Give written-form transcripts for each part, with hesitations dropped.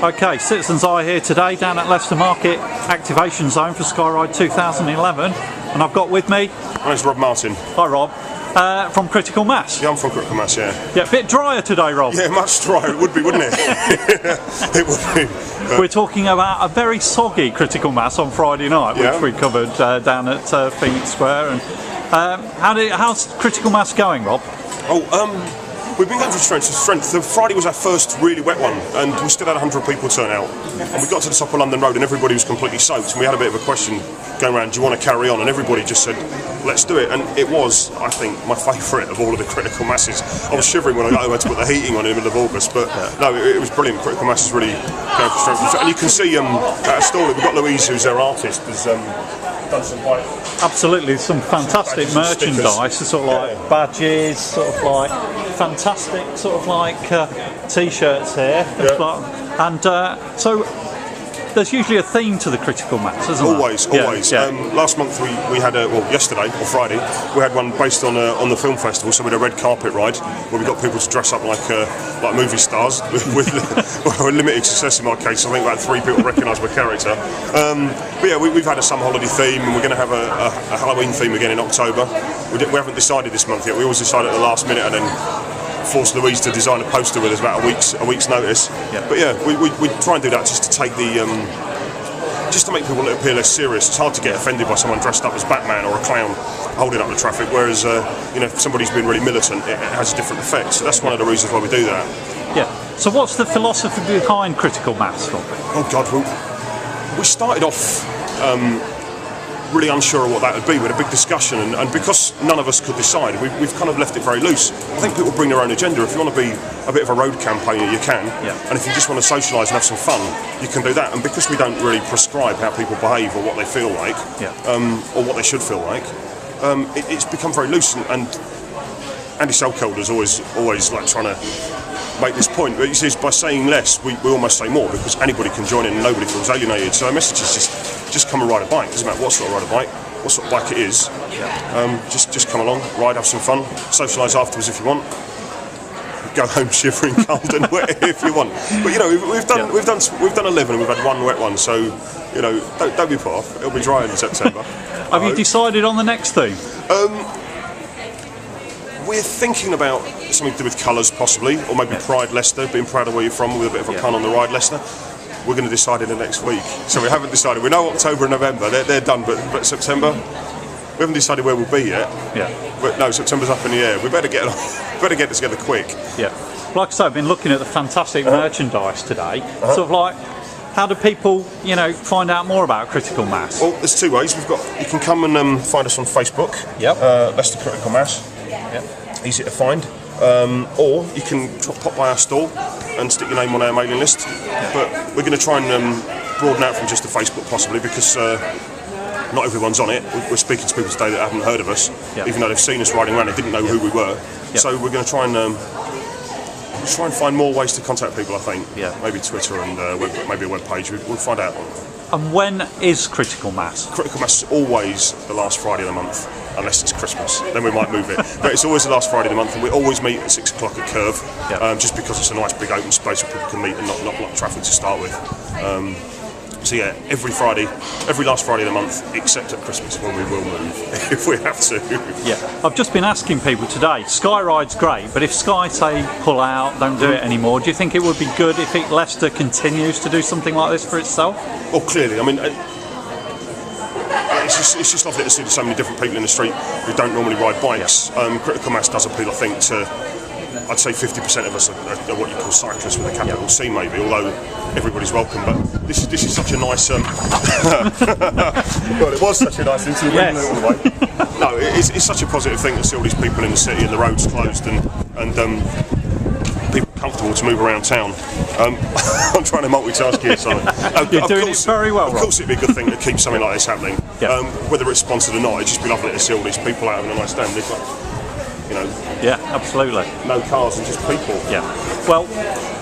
Okay, Citizens Eye here today down at Leicester Market Activation Zone for Skyride 2011, and I've got with me... My name's Rob Martin. Hi Rob, from Critical Mass. Yeah, I'm from Critical Mass, yeah. Yeah, a bit drier today, Rob. Yeah, much drier, it would be, wouldn't it? It would be. We're talking about a very soggy Critical Mass on Friday night, which we covered down at Phoenix Square. And how's Critical Mass going, Rob? We've been going from strength to strength. The Friday was our first really wet one, and we still had 100 people turn out. And we got to the top of London Road, and everybody was completely soaked. And we had a bit of a question going around: do you want to carry on? And everybody just said, "Let's do it." And it was, I think, my favourite of all of the Critical Masses. I was shivering when I got home to put the heating on in the middle of August, but no, it was brilliant. Critical Mass is really going for strength, and you can see at a stall that we've got Louise, who's their artist, has done some quite absolutely some fantastic merchandise, sort of like badges, sort of like fantastic sort of like t-shirts here, and so there's usually a theme to the Critical Mass, isn't there? Always. Yeah. Last month we had yesterday or Friday we had one based on the film festival. So we had a red carpet ride where we got people to dress up like movie stars with limited success in my case. I think about 3 people recognised my character. But yeah, we've had a summer holiday theme, and we're going to have a Halloween theme again in October. We haven't decided this month yet. We always decide at the last minute and then force Louise to design a poster with us about a week's notice. Yeah. But yeah, we try and do that just to take just to make people appear less serious. It's hard to get offended by someone dressed up as Batman or a clown holding up the traffic, whereas if somebody's been really militant, it has a different effect. So that's one of the reasons why we do that. Yeah. So what's the philosophy behind Critical Mass? Oh God, we started off really unsure of what that would be. We had a big discussion, and because none of us could decide, we've kind of left it very loose. I think people bring their own agenda. If you want to be a bit of a road campaigner, you can, and if you just want to socialise and have some fun, you can do that. And because we don't really prescribe how people behave or what they feel like, or what they should feel like, it's become very loose. And Andy Selkeld is always like trying to make this point, but he says by saying less, we almost say more, because anybody can join in and nobody feels alienated. So our message is just come and ride a bike. It doesn't matter what sort of ride a bike, what sort of bike it is. Just come along, ride, have some fun, socialise afterwards if you want. Go home shivering, cold and wet if you want. But we've done 11 and we've had one wet one, so don't be put off. It'll be dry in September. Have you decided on the next theme? We're thinking about something to do with colours possibly, or maybe Pride Leicester, being proud of where you're from, with a bit of a pun on the ride Leicester. We're going to decide in the next week. So we haven't decided. We know October and November, they're done, but September, we haven't decided where we'll be yet. Yeah. But no, September's up in the air. We better get this together quick. Yeah. Like I say, I've been looking at the fantastic merchandise today. Sort of like, how do people, find out more about Critical Mass? Well, there's 2 ways. You can come and find us on Facebook. Leicester Critical Mass. Easy to find. Or you can pop by our stall and stick your name on our mailing list. But we're going to try and broaden out from just the Facebook possibly, because not everyone's on it. We're speaking to people today that haven't heard of us, even though they've seen us riding around, they didn't know who we were. So we're going to try and find more ways to contact people, I think. Maybe Twitter and maybe a web page. We'll find out. And when is Critical Mass? Critical Mass is always the last Friday of the month, unless it's Christmas. Then we might move it. But it's always the last Friday of the month, and we always meet at 6 o'clock at Curve, just because it's a nice big open space where people can meet and not block traffic to start with. So yeah, every last Friday of the month, except at Christmas, when we will move, if we have to. Yeah, I've just been asking people today, Skyride's great, but if Sky say pull out, don't do it anymore, do you think it would be good if Leicester continues to do something like this for itself? Well, clearly, I mean, it's just lovely to see so many different people in the street who don't normally ride bikes. Critical Mass does appeal, I think, to, I'd say 50% of us are what you call cyclists with a capital C, maybe, although everybody's welcome. But this is such a nice. Well, it was such a nice thing to win all the way. No, it's such a positive thing to see all these people in the city and the roads closed and people comfortable to move around town. I'm trying to multitask here, Simon. You're doing it very well, Rob. Of course, it'd be a good thing to keep something like this happening. Whether it's sponsored or not, it'd just be lovely to see all these people out having a nice day. Yeah, absolutely. No cars and just people. Yeah. Well,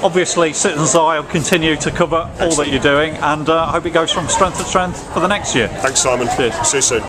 obviously, Citizens Eye will continue to cover all that you're doing, and I hope it goes from strength to strength for the next year. Thanks, Simon. Cheers. See you soon.